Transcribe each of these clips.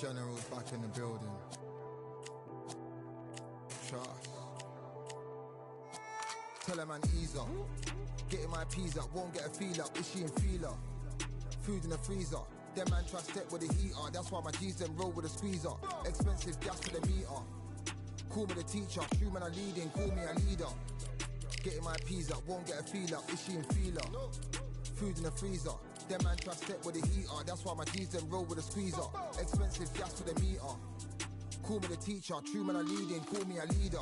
General's back in the building. Trust. Tell her man ease up. Getting my peas up, won't get a feel up. Is she in feeler? Food in the freezer. Them man try step with the heater. That's why my G's them roll with a squeezer. Expensive gas for the meter. Call me the teacher. True man I leading, call me a leader. Getting my peas up, won't get a feel up. Is she in feeler? Food in the freezer. Them man try step with the heater. That's why my G's them roll with a squeezer. Expensive gas for the meter. Call me the teacher. True man I leading, call me a leader.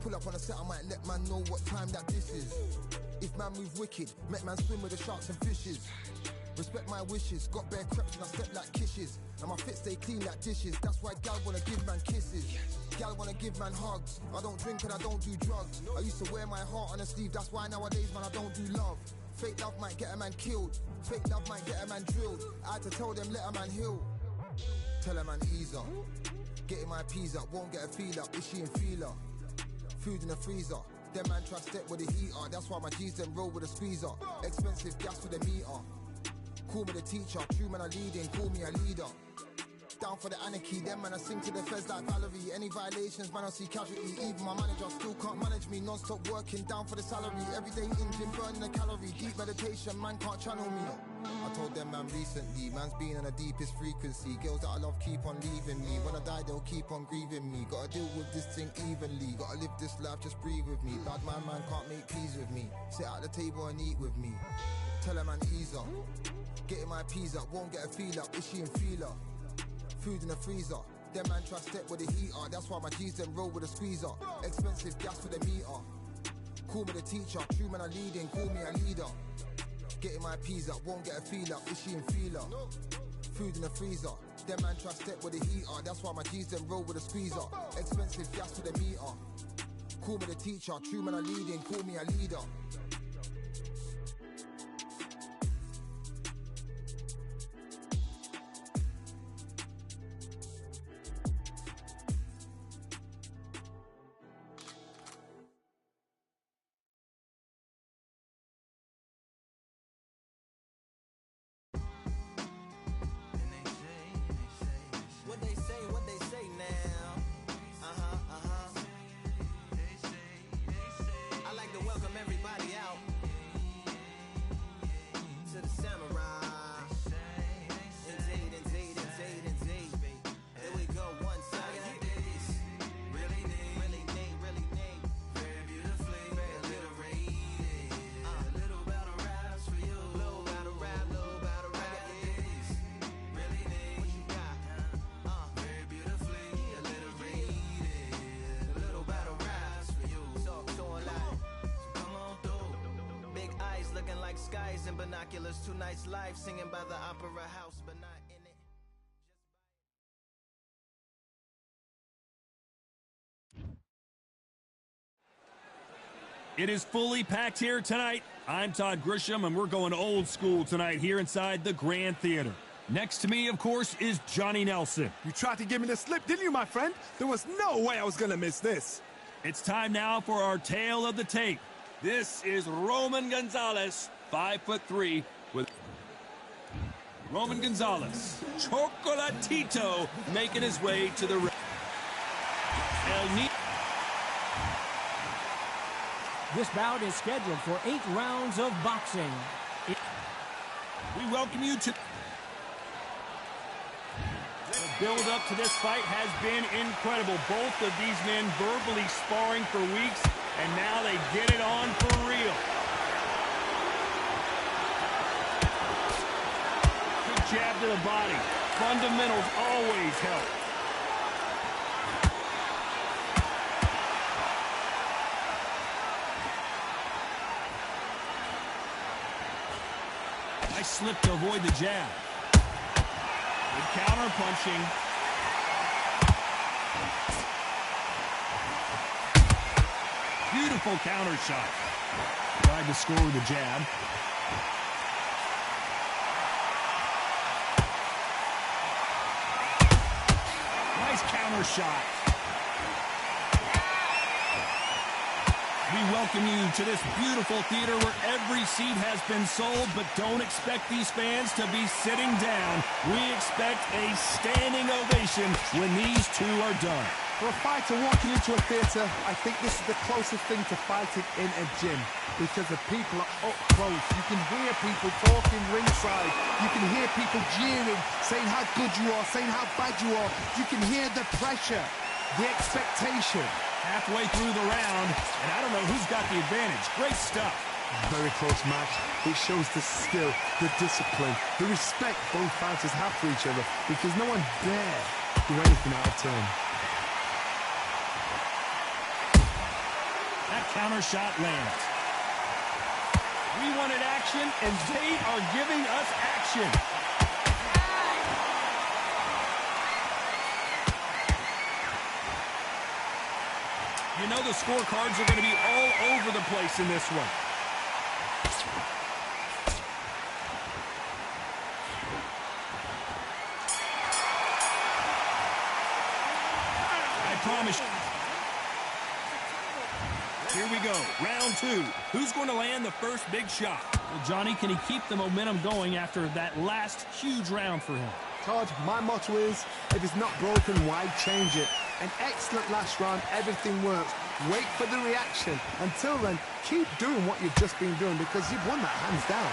Pull up on the set, I might let man know what time that this is. If man move wicked, make man swim with the sharks and fishes. Respect my wishes, got bare creps and I step like kisses. And my fit stay clean like dishes, that's why gal wanna give man kisses. Gal wanna give man hugs, I don't drink and I don't do drugs. I used to wear my heart on a sleeve, that's why nowadays man I don't do love. Fake love might get a man killed, fake love might get a man drilled. I had to tell them let a man heal. Tell a man ease up, getting my peas up, won't get a feel up. Is she in feeler? Food in the freezer. Them man try step with the heater. That's why my G's them roll with a squeezer. Expensive gas for the meter. Call me the teacher. True man I leading, call me a leader. Down for the anarchy. Them man I sing to the feds like Valerie. Any violations man I see casualty. Even my manager still can't manage me. Non-stop working down for the salary. Everyday in gym burning a calorie. Deep meditation man can't channel me. I told them man recently, man's been on the deepest frequency. Girls that I love keep on leaving me. When I die they'll keep on grieving me. Gotta deal with this thing evenly. Gotta live this life, just breathe with me. Bad man can't make peace with me. Sit at the table and eat with me. Tell a man ease up. Getting my peas up, won't get a feel up. Is she in feeler? Food in the freezer. Them man try step with the heater. That's why my G's them roll with a squeezer. Expensive gas for the meter. Call me the teacher. True man I leading, call me a leader. Getting my peas up, won't get a feel up. Is she in feeler? Food in the freezer. Them man try step with the heater. That's why my G's them roll with a squeezer. Expensive gas for the meter. Call me the teacher. True man I leading, call me a leader. Skies and binoculars, 2 nights live singing by the opera house, but not in it. It is fully packed here tonight. I'm Todd Grisham, and we're going old school tonight here inside the Grand Theater. Next to me, of course, is Johnny Nelson. You tried to give me the slip, didn't you, my friend? There was no way I was going to miss this. It's time now for our tale of the tape. This is Roman Gonzalez, 5'3", with Roman Gonzalez, Chocolatito, making his way to the ring. This bout is scheduled for 8 rounds of boxing. We welcome you to... The build-up to this fight has been incredible. Both of these men verbally sparring for weeks, and now they get it on for real. Good jab to the body. Fundamentals always help. Nice slip to avoid the jab. Good counter punching. Beautiful counter shot. Tried to score with the jab. Nice counter shot. We welcome you to this beautiful theater where every seat has been sold, but don't expect these fans to be sitting down. We expect a standing ovation when these two are done. For a fighter walking into a theatre, I think this is the closest thing to fighting in a gym, because the people are up close. You can hear people talking ringside. You can hear people jeering, saying how good you are, saying how bad you are. You can hear the pressure, the expectation. Halfway through the round, and I don't know who's got the advantage. Great stuff. Very close match. It shows the skill, the discipline, the respect both fighters have for each other, because no one dare do anything out of turn. That counter shot lands. We wanted action, and they are giving us action. You know the scorecards are going to be all over the place in this one. I promise you. Here we go, round two. Who's going to land the first big shot? Well, Johnny, can he keep the momentum going after that last huge round for him? Todd, my motto is, if it's not broken, why change it? An excellent last round, everything works. Wait for the reaction. Until then, keep doing what you've just been doing, because you've won that hands down.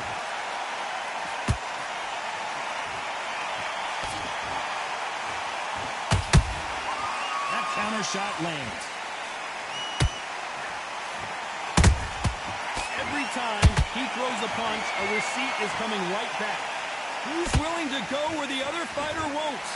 That counter shot lands. Every time he throws a punch, a receipt is coming right back. Who's willing to go where the other fighter won't?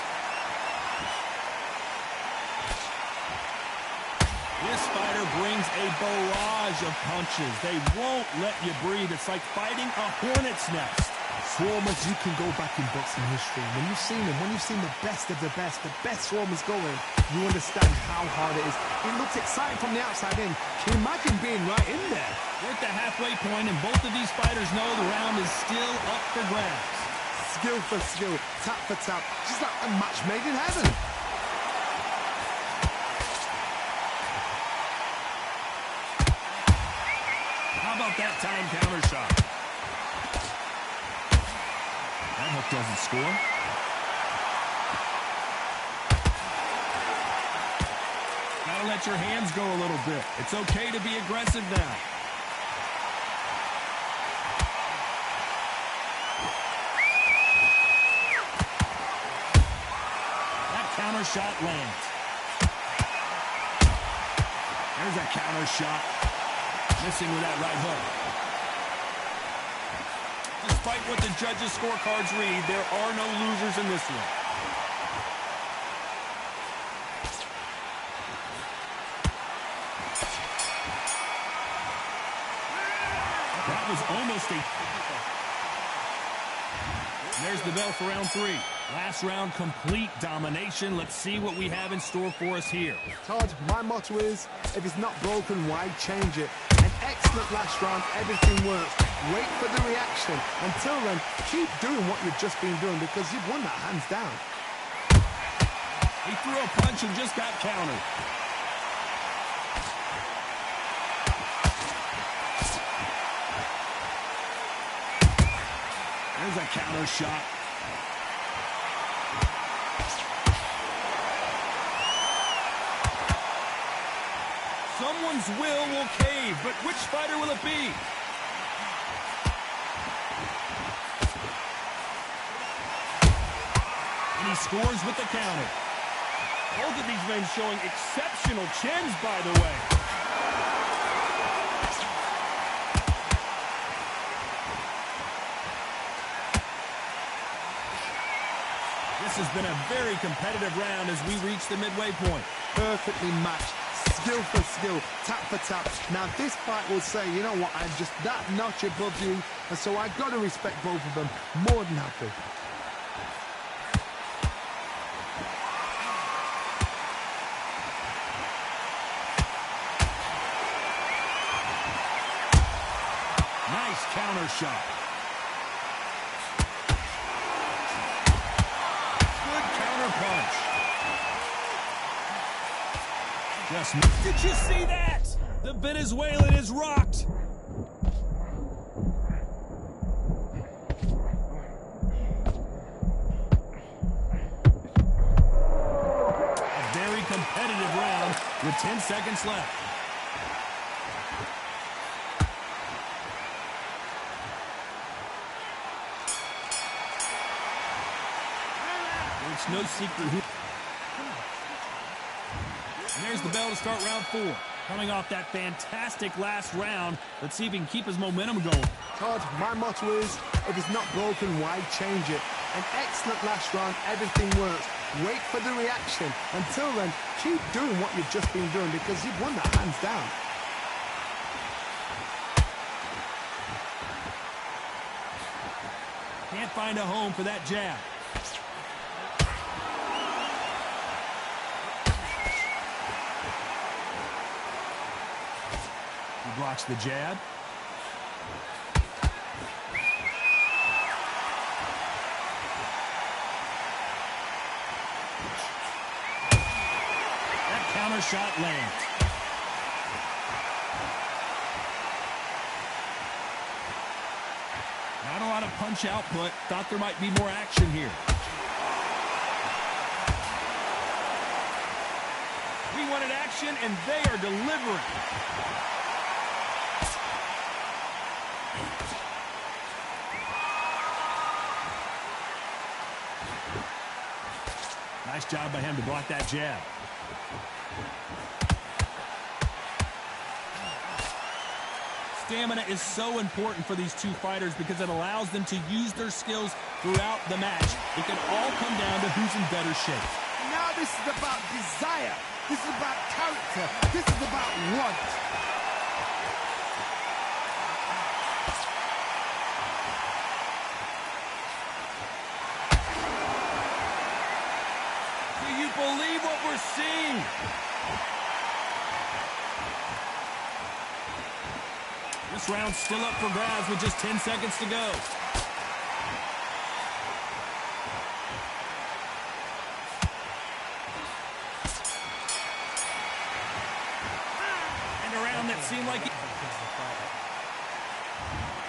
This fighter brings a barrage of punches. They won't let you breathe. It's like fighting a hornet's nest. Swarmers, you can go back in boxing history. When you've seen them, when you've seen the best swarmers going, you understand how hard it is. It looks exciting from the outside in. Can you imagine being right in there? We're at the halfway point, and both of these fighters know the round is still up for grabs. Skill for skill, tap for tap, just like a match made in heaven. How about that time counter shot? That hook doesn't score. Gotta let your hands go a little bit. It's okay to be aggressive now. Counter shot lands. There's a counter shot. Missing with that right hook. Despite what the judges' scorecards read, there are no losers in this one. That was almost a... There's the bell for round three. Last round, complete domination. Let's see what we have in store for us here. Todd, my motto is, if it's not broken, why change it? An excellent last round, everything works. Wait for the reaction. Until then, keep doing what you've just been doing, because you've won that hands down. He threw a punch and just got countered. There's a counter shot. Someone's will cave, but which fighter will it be? And he scores with the counter. Both of these men showing exceptional chins, by the way. This has been a very competitive round as we reach the midway point. Perfectly matched. Skill for skill, tap for tap. Now this fight will say, you know what, I'm just that notch above you, and so I've got to respect both of them. More than happy. Nice counter shot. Good counter punch. Did you see that? The Venezuelan is rocked. A very competitive round with 10 seconds left. It's no secret who. And there's the bell to start round 4. Coming off that fantastic last round, let's see if he can keep his momentum going. Todd, my motto is, if it's not broken, why change it? An excellent last round, everything works. Wait for the reaction. Until then, keep doing what you've just been doing because you've won that hands down. Can't find a home for that jab. He blocks the jab. That counter shot lands. Not a lot of punch output. Thought there might be more action here. We wanted action, and they are delivering. Nice job by him to block that jab. Stamina is so important for these two fighters because it allows them to use their skills throughout the match. It can all come down to who's in better shape. Now this is about desire. This is about character. This is about want. Do you believe what we're seeing? This round's still up for grabs with just 10 seconds to go. And a round that seemed like...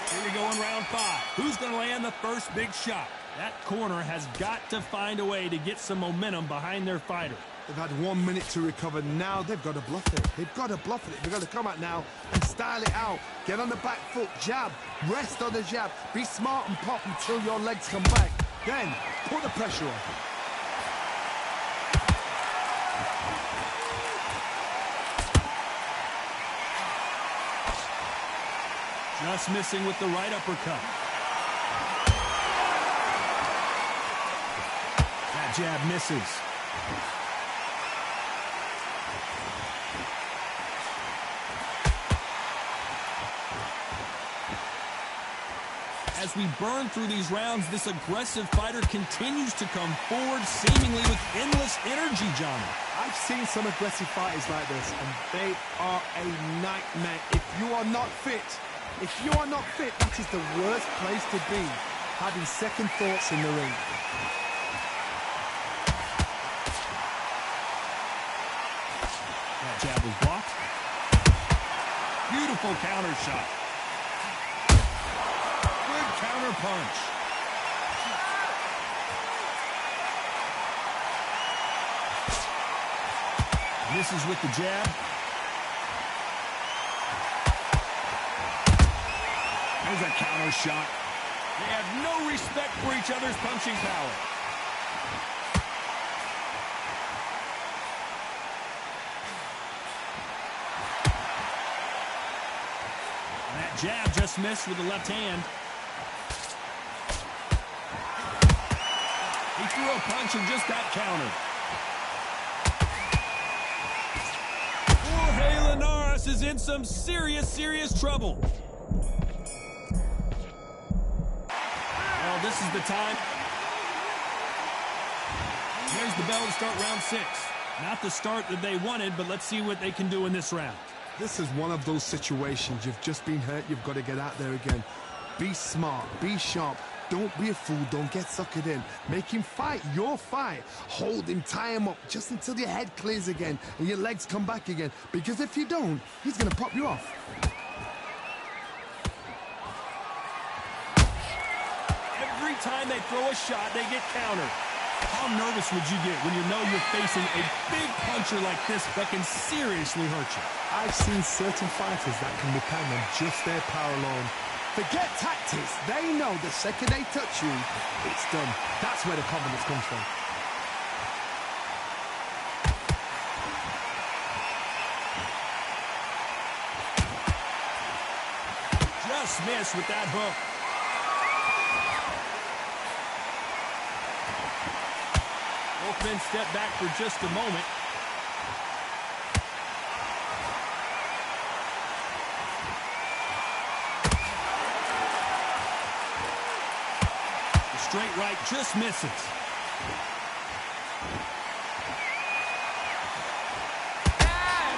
Here we go in round 5. Who's going to land the first big shot? That corner has got to find a way to get some momentum behind their fighter. They've had 1 minute to recover. Now they've got to bluff it. They've got to bluff it. They've got to come out now and style it out. Get on the back foot, jab, rest on the jab. Be smart and pop until your legs come back. Then put the pressure on. Just missing with the right uppercut. That jab misses. As we burn through these rounds, this aggressive fighter continues to come forward, seemingly with endless energy, Johnny. I've seen some aggressive fighters like this, and they are a nightmare. If you are not fit, that is the worst place to be, having second thoughts in the ring. That jab was blocked. Beautiful counter shot. Good counter punch. Misses with the jab. There's a counter shot. They have no respect for each other's punching power. And that jab just missed with the left hand. He threw a punch and just got countered. Jorge Linares is in some serious trouble. Well, this is the time. Here's the bell to start round 6. Not the start that they wanted, but let's see what they can do in this round. This is one of those situations. You've just been hurt. You've got to get out there again. Be smart. Be sharp. Don't be a fool. Don't get suckered in. Make him fight your fight. Hold him, tie him up just until your head clears again and your legs come back again. Because if you don't, he's going to pop you off. Every time they throw a shot, they get countered. How nervous would you get when you know you're facing a big puncher like this that can seriously hurt you? I've seen certain fighters that can depend on just their power alone. Forget tactics. They know the second they touch you, it's done. That's where the confidence comes from. Just missed with that hook. Both men step back for just a moment. The straight right just misses.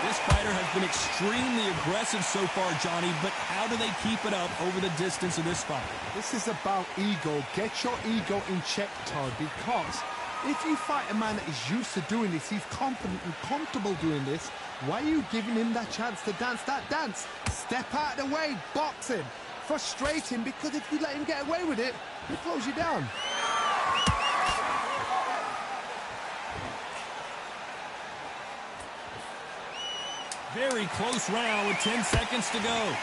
This fighter has been extremely aggressive so far, Johnny, but how do they keep it up over the distance of this fight? This is about ego. Get your ego in check, Todd, because if you fight a man that is used to doing this, he's confident and comfortable doing this, why are you giving him that chance to dance that dance? Step out of the way, box him, frustrate him, because if you let him get away with it, he throws you down. Very close round with 10 seconds to go.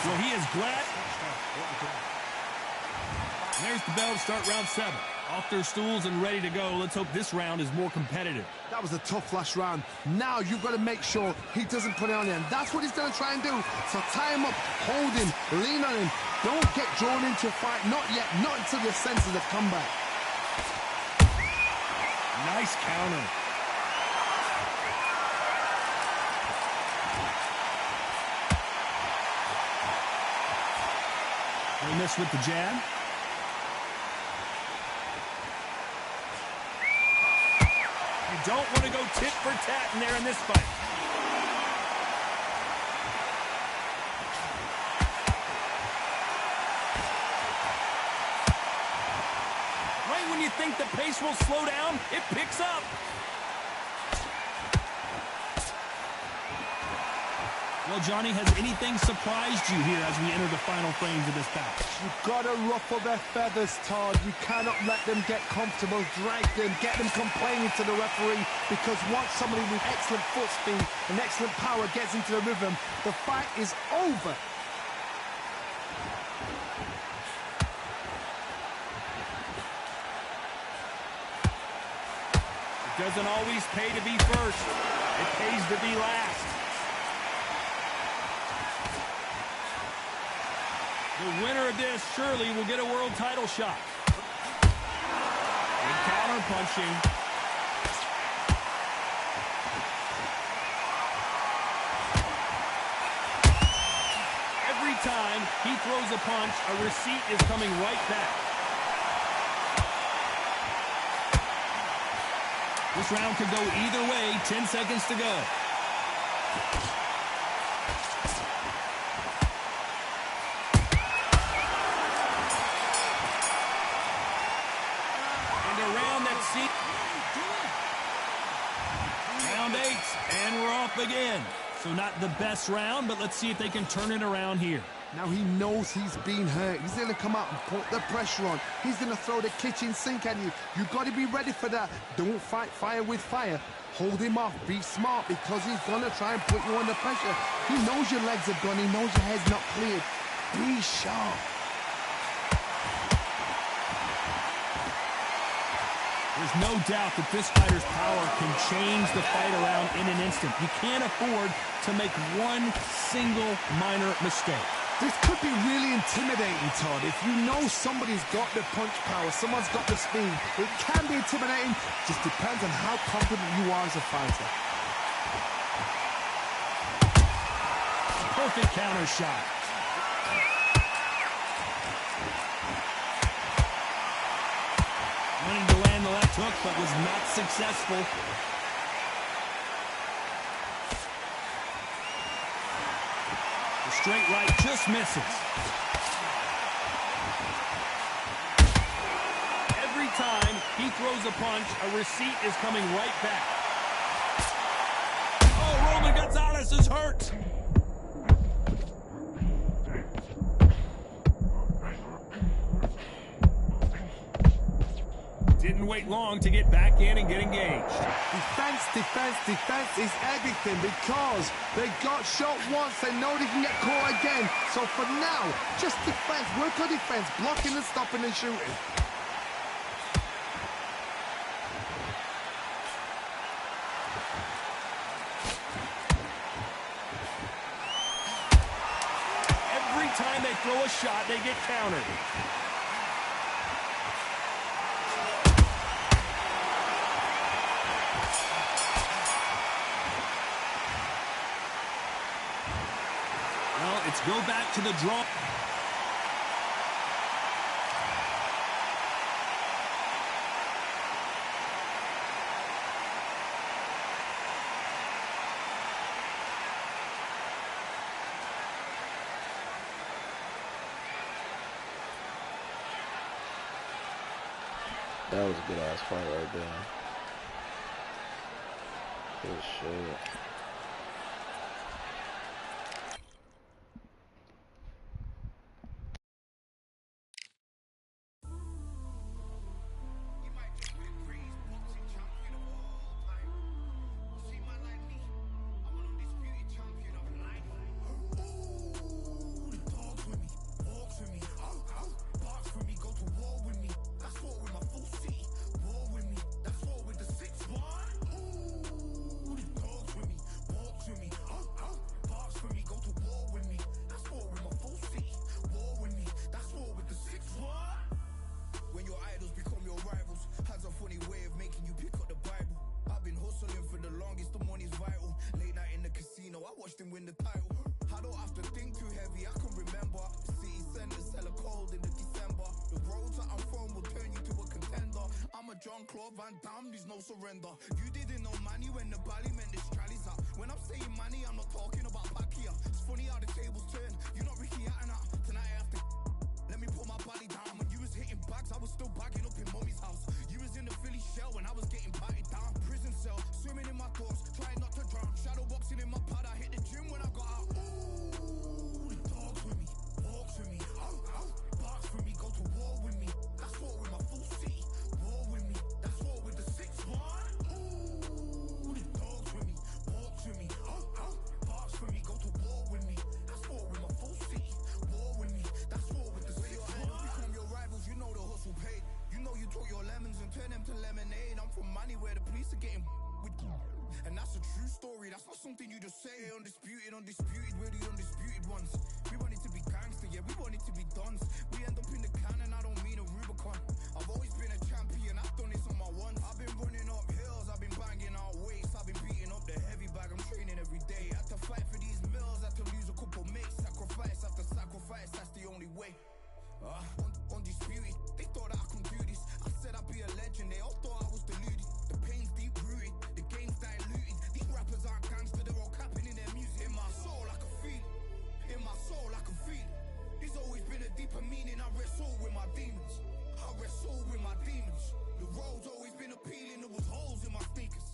So he is glad. There's the bell to start round 7. Off their stools and ready to go. Let's hope this round is more competitive. That was a tough last round. Now you've got to make sure he doesn't put it on him. That's what he's going to try and do. So tie him up, hold him, lean on him. Don't get drawn into a fight. Not yet. Not until your senses have come back. Nice counter. They miss with the jab. You don't want to go tit for tat in there in this fight. Right when you think the pace will slow down, it picks up. Well, Johnny, has anything surprised you here as we enter the final frames of this bout? You've got to ruffle their feathers, Todd. You cannot let them get comfortable, drag them, get them complaining to the referee, because once somebody with excellent foot speed and excellent power gets into the rhythm, the fight is over. It doesn't always pay to be first. It pays to be last. The winner of this surely will get a world title shot. Good counter punching. Every time he throws a punch, a receipt is coming right back. This round could go either way. 10 seconds to go. Round 8, and we're off again. So not the best round, but let's see if they can turn it around here. Now he knows he's been hurt. He's going to come out and put the pressure on. He's going to throw the kitchen sink at you. You've got to be ready for that. Don't fight fire with fire. Hold him off. Be smart, because he's going to try and put you under pressure. He knows your legs are gone. He knows your head's not cleared. Be sharp. There's no doubt that this fighter's power can change the fight around in an instant. You can't afford to make one single minor mistake. This could be really intimidating, Todd. If you know somebody's got the punch power, someone's got the speed, it can be intimidating. Just depends on how confident you are as a fighter. Perfect counter shot. Wanting to land the left hook, but was not successful. straight right just misses. Every time he throws a punch, a receipt is coming right back. Oh, Roman Gonzalez is hurt. Didn't wait long to get back in and get engaged. Defense, defense, defense is everything because they got shot once. They know they can get caught again. So for now, just defense. Work on defense, blocking and stopping and shooting. Every time they throw a shot, they get countered. Well, it's go back to the draw. That was a good ass fight right there. Good shit. Win the title. I don't have to think too heavy, I can remember. City centers hella cold in the December. The roads that I'm from will turn you to a contender. I'm a Jean-Claude Van Damme, there's no surrender. You didn't know money when the bally meant this trallies up. When I'm saying money, I'm not talking about back here. It's funny how the tables turn. You're not Ricky Hatton. Tonight I have to let me put my body down. When you was hitting bags, I was still bagging up in mommy's house. You was in the Philly shell when I was getting patted down. Prison cell, swimming in my thoughts, trying not to drown. Shadow boxing in my pad, I hit the gym when I got out. Ooh, dogs with me, walks with me, barks for me, go to war with me. That's war with my full city. War with me, that's war with the 6-1. Ooh, dogs with me, walks with me, barks for me, go to war with me. That's war with my full city. War with me, that's war with the 6-1. Become your rivals, you know the hustle paid. You know you took your lemons and turn them to lemonade. I'm from money where the police are getting with. And that's a true story, that's not something you just say. Undisputed, undisputed, we're the undisputed ones. We want it to be gangster, yeah, we want it to be dons. We end up in the can and I don't mean a Rubicon. I've always been a champion, I've done this on my ones. I've been running up hills, I've been banging out weights. I've been beating up the heavy bag, I'm training every day. Had to fight for these mills, had to lose a couple mates. Sacrifice after sacrifice, that's the only way. Undisputed, they thought that I could do this. I said I'd be a legend, they all thought I was deluded. The pain's deep rooted, the game's diluted. These rappers aren't gangster, they're all capping in their music. In my soul I can feel it, in my soul I can feel it. There's always been a deeper meaning, I wrestle with my demons. I wrestle with my demons. The road's always been appealing, there was holes in my sneakers.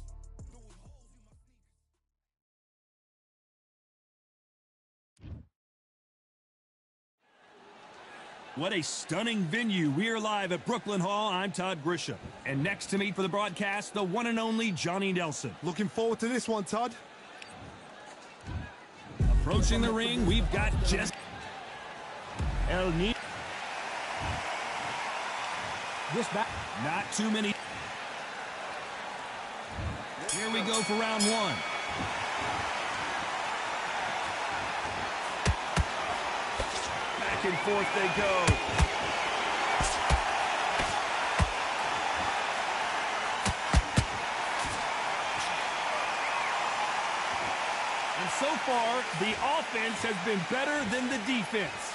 What a stunning venue. We're live at Brooklyn Hall. I'm Todd Grisham. And next to me for the broadcast, the one and only Johnny Nelson. Looking forward to this one, Todd. Approaching the ring, we've got Jess El Ni. This back. Not too many. Here we go for round one. Back and forth they go. And so far, the offense has been better than the defense.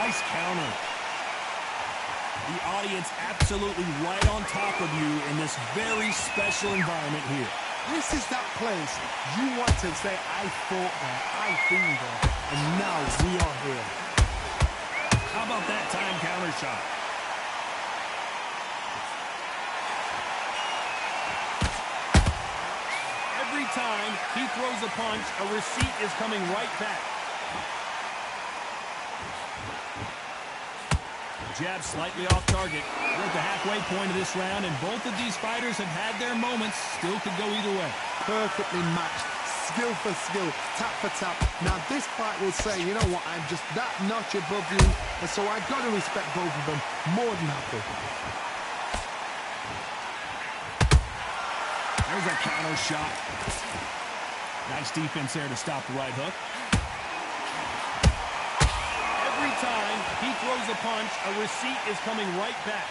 Nice counter. The audience absolutely right on top of you in this very special environment here. This is that place you want to say, I fought there, I've been there, and now we are here. How about that time counter shot? Every time he throws a punch, a receipt is coming right back. Jab slightly off target. We're at the halfway point of this round, and both of these fighters have had their moments. Still could go either way. Perfectly matched, skill for skill, tap for tap. Now this fight will say, you know what, I'm just that notch above you, and so I've got to respect both of them. More than happy. There's a counter shot. Nice defense there to stop the right hook. Every time he throws a punch, a receipt is coming right back.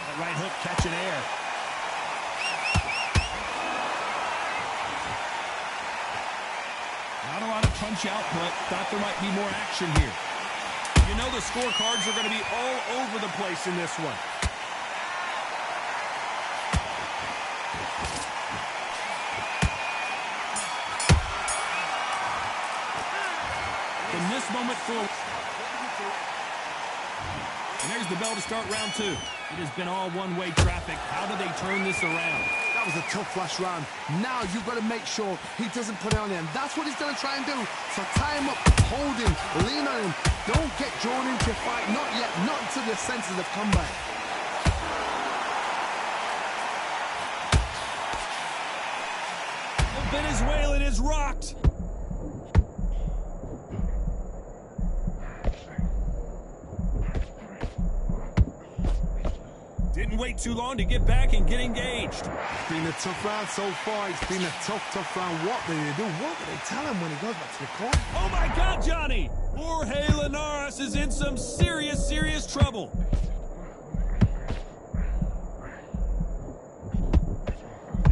That right hook catching air. Not a lot of punch output. Thought there might be more action here. You know the scorecards are going to be all over the place in this one. From this moment forward. And there's the bell to start round two. It has been all one-way traffic. How do they turn this around? That was a tough last round. Now you've got to make sure he doesn't put it on him. That's what he's going to try and do. So tie him up, hold him, lean on him. Don't get drawn into a fight. Not yet. Not until your senses have come back. The Venezuelan is rocked. Didn't wait too long to get back and get engaged. It's been a tough round so far. It's been a tough round. What do they do? What do they tell him when he goes back to the court? Oh my God, Johnny! Jorge Linares is in some serious trouble.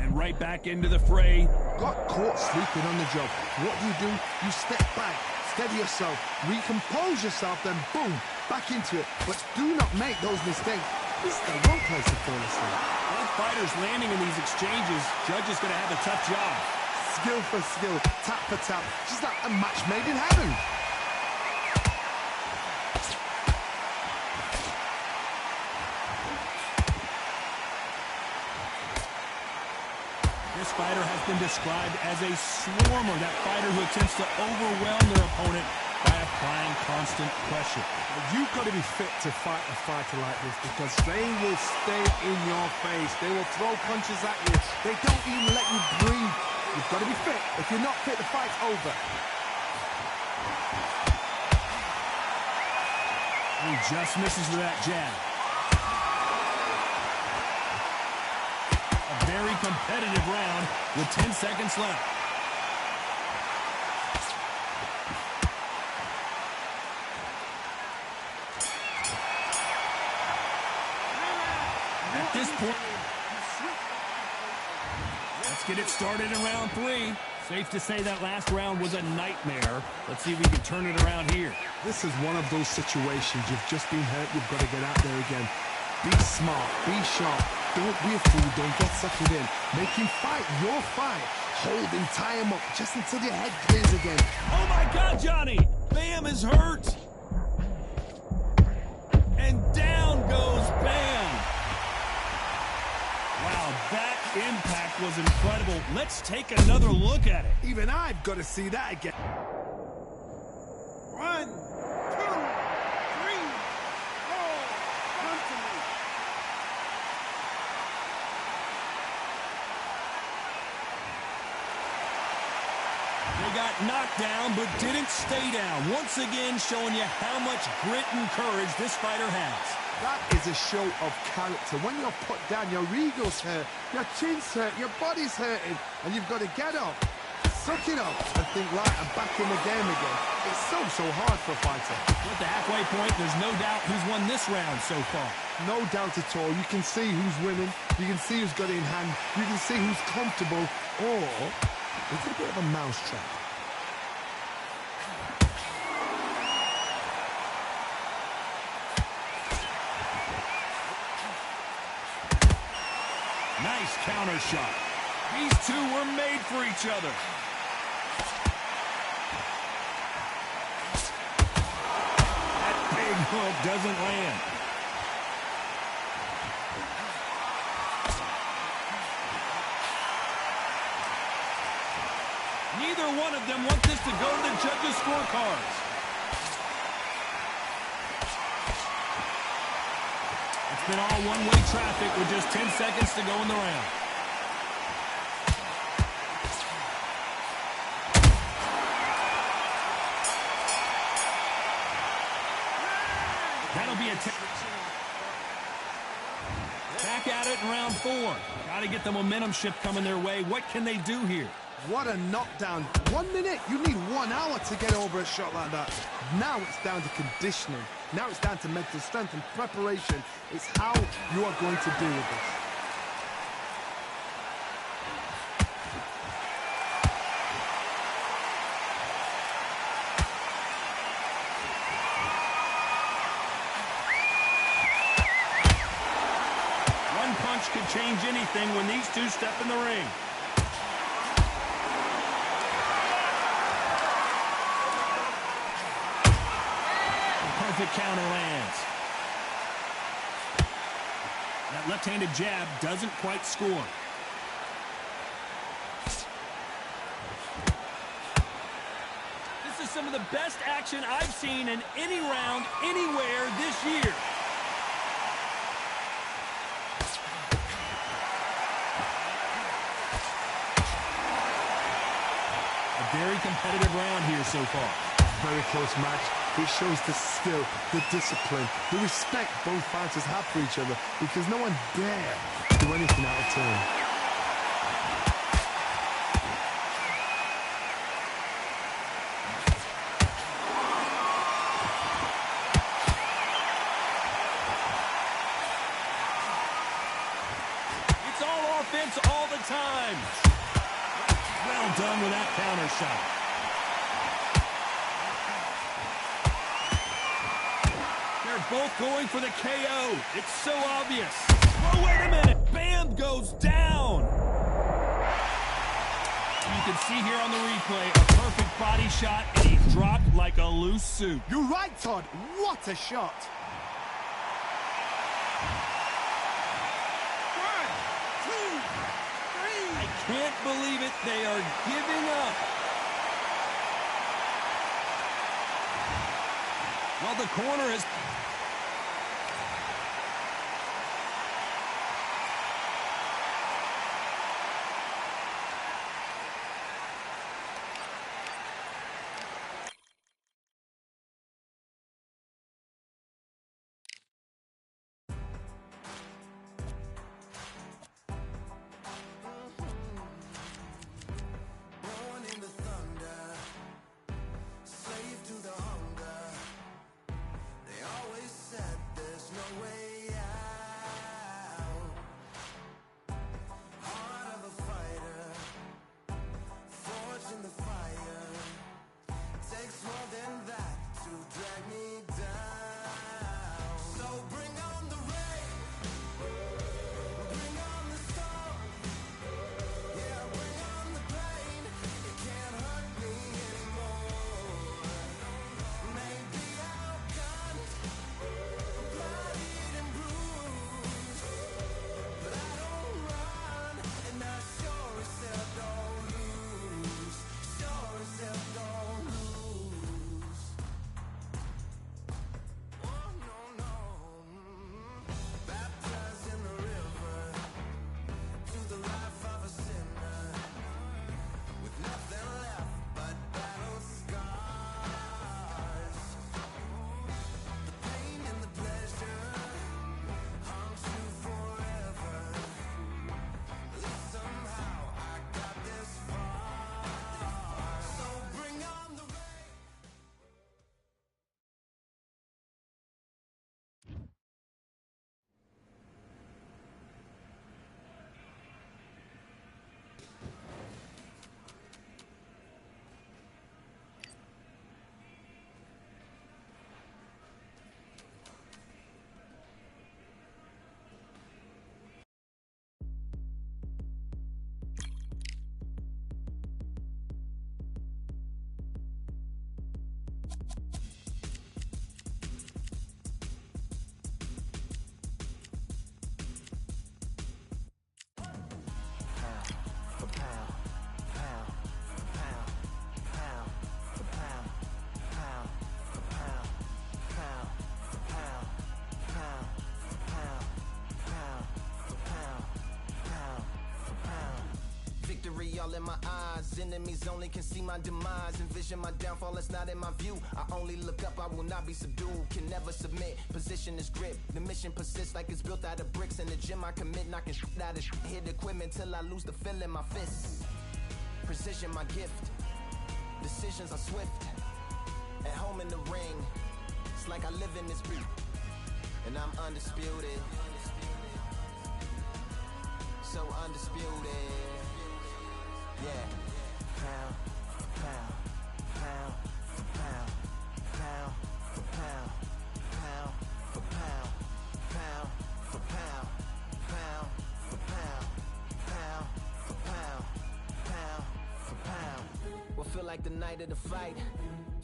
And right back into the fray. Got caught sleeping on the job. What do? You step back, steady yourself, recompose yourself, then boom, back into it. But do not make those mistakes. This is the wrong place to fall asleep. Both fighters landing in these exchanges. Judge is going to have a tough job. Skill for skill, tap for tap. Just like a match made in heaven. This fighter has been described as a swarmer, that fighter who attempts to overwhelm their opponent by applying constant pressure. You've got to be fit to fight a fighter like this because they will stay in your face. They will throw punches at you. They don't even let you breathe. You've got to be fit. If you're not fit, the fight's over. He just misses with that jab. A very competitive round with 10 seconds left. At this point, let's get it started in round three. Safe to say that last round was a nightmare. Let's see if we can turn it around here. This is one of those situations. You've just been hurt. You've got to get out there again. Be smart. Be sharp. Don't be a fool. Don't get suckered in. Make him fight your fight. Hold him. Tie him up just until your head clears again. Oh, my God, Johnny. Bam is hurt. And down goes Bam. Wow, that impact was incredible. Let's take another look at it. Even I've got to see that again. 1, 2, 3, 4, come to me. They got knocked down, but didn't stay down. Once again, showing you how much grit and courage this fighter has. That is a show of character. When you're put down, your ego's hurt, your chin's hurt, your body's hurting, and you've got to get up, suck it up, and think, right, I'm back in the game again. It's so hard for a fighter. At the halfway point, there's no doubt who's won this round so far. No doubt at all. You can see who's winning. You can see who's got it in hand. You can see who's comfortable. Or it's a bit of a mousetrap. Nice counter shot. These two were made for each other. That big hook doesn't land. Neither one of them wants this to go to the judges' scorecards. It's been all one-way traffic with just 10 seconds to go in the round. That'll be a back at it in round 4. Got to get the momentum shift coming their way. What can they do here? What a knockdown. 1 minute, you need 1 hour to get over a shot like that. Now it's down to conditioning. Now it's down to mental strength and preparation. It's how you are going to deal with this. One punch could change anything when these two step in the ring. Perfect counter lands. That left-handed jab doesn't quite score. This is some of the best action I've seen in any round, anywhere this year. A very competitive round here so far. Very close match. It shows the skill, the discipline, the respect both fighters have for each other, because no one dare do anything out of turn. It's all offense all the time. Well done with that counter shot. Both going for the KO. It's so obvious. Oh, wait a minute. Bam goes down. You can see here on the replay a perfect body shot, and he dropped like a loose suit. You're right, Todd. What a shot. 1, 2, 3. I can't believe it. They are giving up. Well, the corner is... Slave to the hunger. They all in my eyes. Enemies only can see my demise. Envision my downfall, that's not in my view. I only look up, I will not be subdued. Can never submit, position is grip. The mission persists like it's built out of bricks. In the gym I commit, knocking shit out of shit. Hit equipment till I lose the feel in my fists. Precision my gift. Decisions are swift. At home in the ring, it's like I live in this beat. And I'm undisputed. So undisputed. Yeah. Pound for pound, pound for pound, pound for pound, pound for pound, pound for pound, pound for pound, pound for pound, pound for pound. What feel like the night of the fight?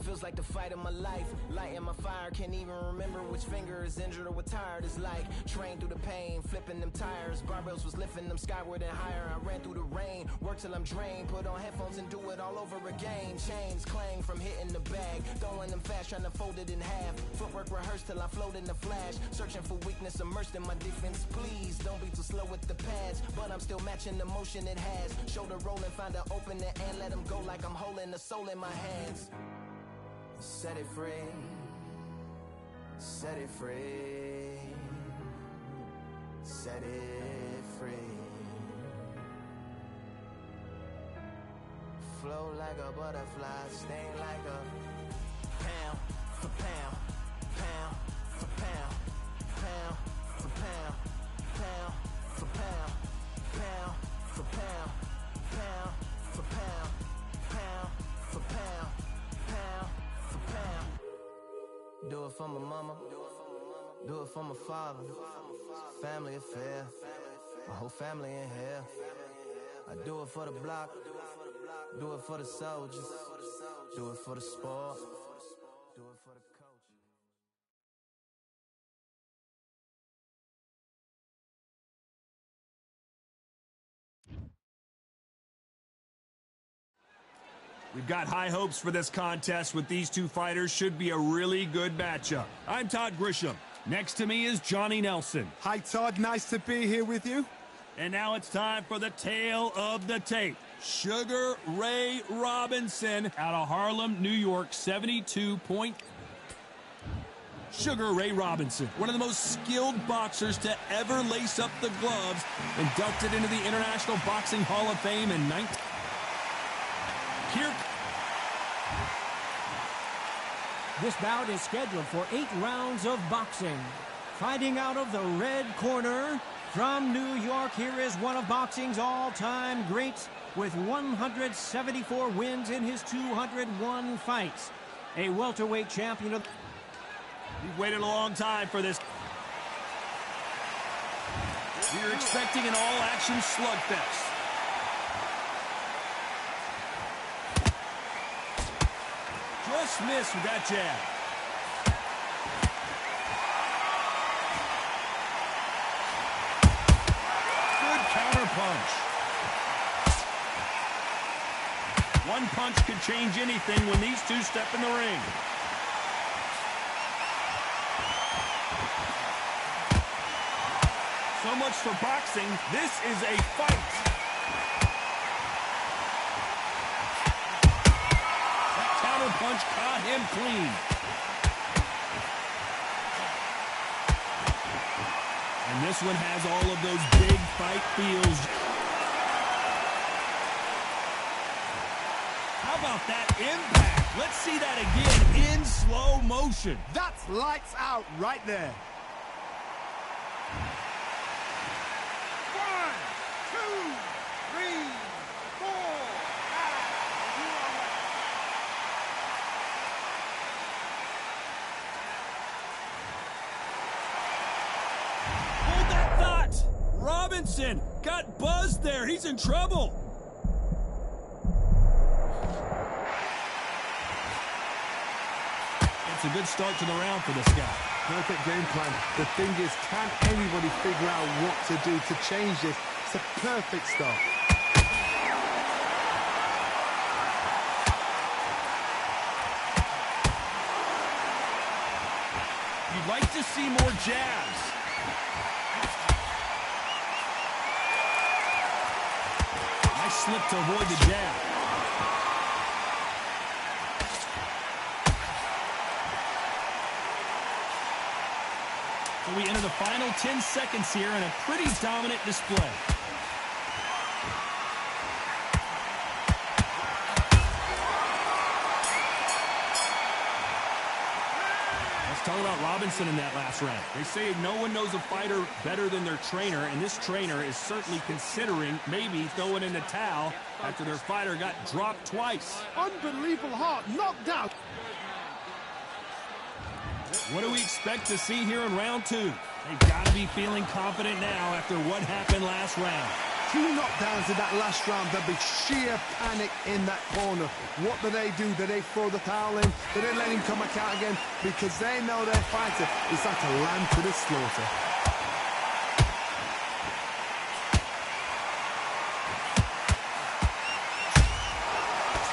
Feels like the fight of my life. Lighting my fire, can't even remember which finger is injured or what tired is like. Train through the pain, flipping them tires. Barbells was lifting them skyward and higher. I ran through the rain, worked till I'm drained. Put on headphones and do it all over again. Chains clang from hitting the bag. Throwing them fast, trying to fold it in half. Footwork rehearsed till I float in the flash. Searching for weakness, immersed in my defense. Please, don't be too slow with the pads. But I'm still matching the motion it has. Shoulder rolling, find an opening and let them go like I'm holding the soul in my hands. Set it free, set it free, set it free. Flow like a butterfly, sting like a pound for pound, pound for pound, pound for pound, pound for pound, pound for pound, pound for pound, pound for pound, pound. Do it for my mama, do it for my father. Family affair, my whole family in here. I do it for the block, do it for the soldiers, do it for the sport, do it for the coach. We've got high hopes for this contest with these two fighters. Should be a really good matchup. I'm Todd Grisham. Next to me is Johnny Nelson. Hi, Todd. Nice to be here with you. And now it's time for the tale of the tape. Sugar Ray Robinson out of Harlem, New York, 72 point. Sugar Ray Robinson, one of the most skilled boxers to ever lace up the gloves, inducted into the International Boxing Hall of Fame in 19... Here. This bout is scheduled for 8 rounds of boxing. Fighting out of the red corner from New York, here is one of boxing's all-time greats with 174 wins in his 201 fights. A welterweight champion of... We've waited a long time for this. We're expecting an all-action slugfest. Just missed with that jab. Good counter punch. One punch could change anything when these two step in the ring. So much for boxing. This is a fight. That counter punch caught him clean. And this one has all of those big fight feels. How about that impact? Let's see that again in slow motion. That's lights out right there. 1, 2, 3, 4, 5. Hold that thought. Robinson got buzzed there. He's in trouble. It's a good start to the round for this guy. Perfect game plan. The thing is, can anybody figure out what to do to change this? It's a perfect start. You'd like to see more jabs. Nice slip to avoid the jab. So we enter the final 10 seconds here in a pretty dominant display. Talk about Robinson in that last round. They say no one knows a fighter better than their trainer, and this trainer is certainly considering maybe throwing in the towel after their fighter got dropped twice. Unbelievable heart, knocked out. What do we expect to see here in round 2? They've got to be feeling confident now after what happened last round. 2 knockdowns in that last round. There'll be sheer panic in that corner. What do? Do they throw the towel in? Do they let him come back out again? Because they know their fighter is like a lamb to the slaughter.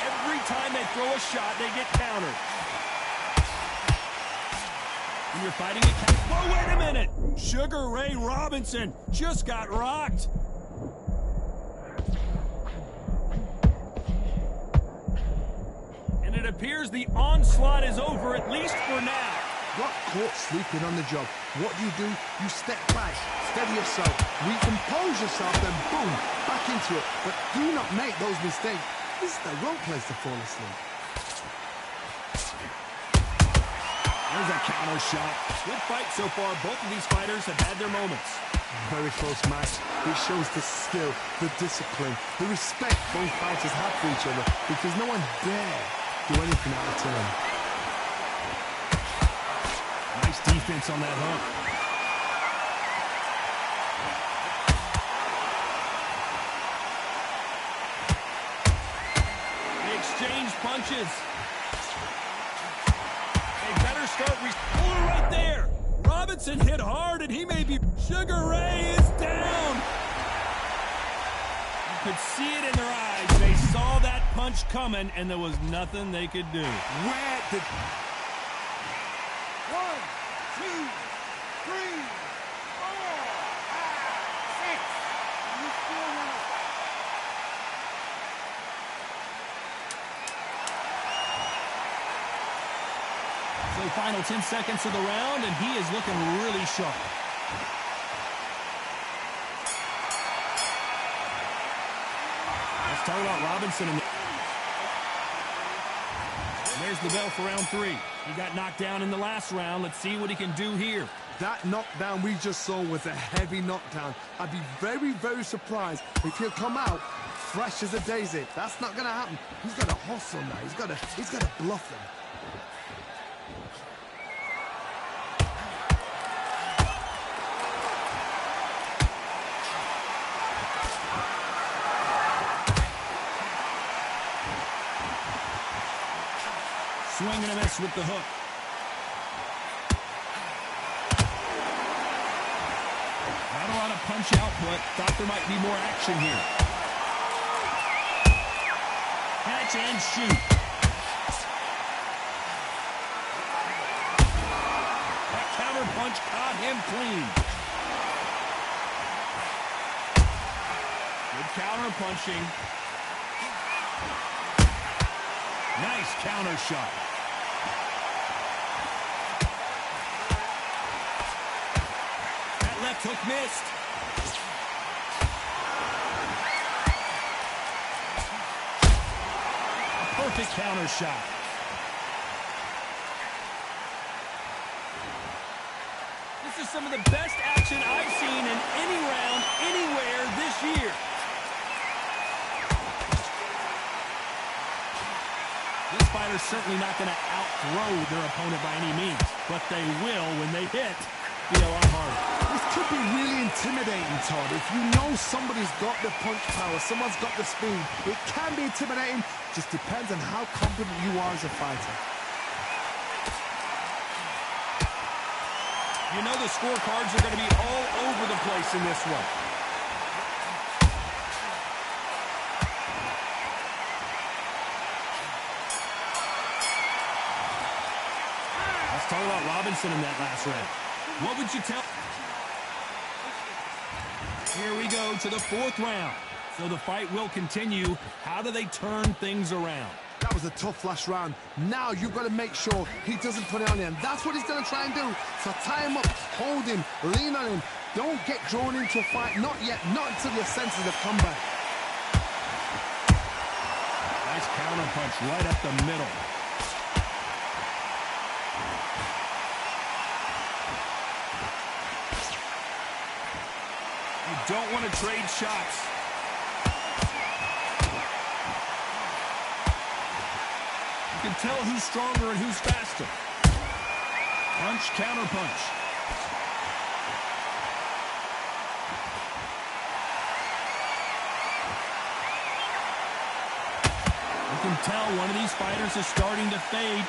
Every time they throw a shot, they get countered. When you're fighting a counter... Whoa, wait a minute! Sugar Ray Robinson just got rocked. It appears the onslaught is over, at least for now. Got caught sleeping on the job. What do? You step back, steady yourself, recompose yourself, then boom, back into it. But do not make those mistakes. This is the wrong place to fall asleep. There's a counter shot. Good fight so far. Both of these fighters have had their moments. Very close match. It shows the skill, the discipline, the respect both fighters have for each other, because no one dare do anything out of turn. Nice defense on that hook. They exchange punches. They better start. Oh, right there. Robinson hit hard, and he may be... Sugar Ray is down. You could see it in their eyes. They saw that punch coming, and there was nothing they could do. Where did... 1, 2, 3, 4, 5, 6. So final 10 seconds of the round, and he is looking really sharp. Let's talk about Robinson. There's the bell for round 3. He got knocked down in the last round. Let's see what he can do here. That knockdown we just saw was a heavy knockdown. I'd be very, very surprised if he'll come out fresh as a daisy. That's not going to happen. He's got to hustle now. He's got to bluff them. Swing and a miss with the hook. Not a lot of punch output. Thought there might be more action here. Catch and shoot. That counter punch caught him clean. Good counter punching. Nice counter shot. That left hook missed. A perfect counter shot. This is some of the best action I've seen in any round, anywhere this year. This fighter's certainly not going to outthrow their opponent by any means, but they will, when they hit, be a lot harder. This could be really intimidating, Todd. If you know somebody's got the punch power, someone's got the speed, it can be intimidating. Just depends on how confident you are as a fighter. You know the scorecards are going to be all over the place in this one. Let's talk about Robinson in that last round. What would you tell? Here we go to the 4th round. So the fight will continue. How do they turn things around? That was a tough last round. Now you've got to make sure he doesn't put it on him. That's what he's going to try and do. So tie him up, hold him, lean on him. Don't get drawn into a fight. Not yet. Not until your senses have come back. Nice counter punch right up the middle. You don't want to trade shots. You can tell who's stronger and who's faster. Punch, counter punch. You can tell one of these fighters is starting to fade.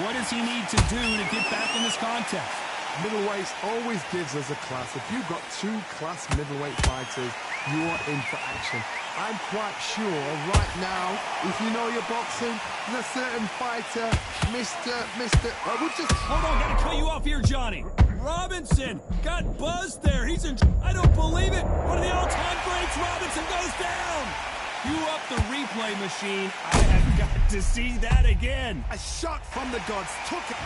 What does he need to do to get back in this contest? Middleweights always gives us a class. If you've got two class middleweight fighters, you are in for action. I'm quite sure right now, if you know your boxing, there's a certain fighter, we'll just... Hold on, gotta cut you off here, Johnny. Robinson got buzzed there. He's in... I don't believe it. One of the all-time greats, Robinson goes down. Cue up the replay machine. I have got to see that again. A shot from the gods took it.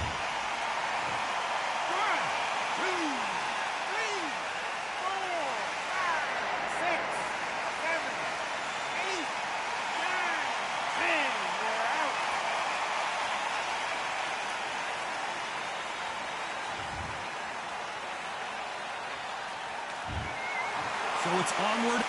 1, 2, 3, 4, 5, 6, 7, 8, 9, 10. So it's onward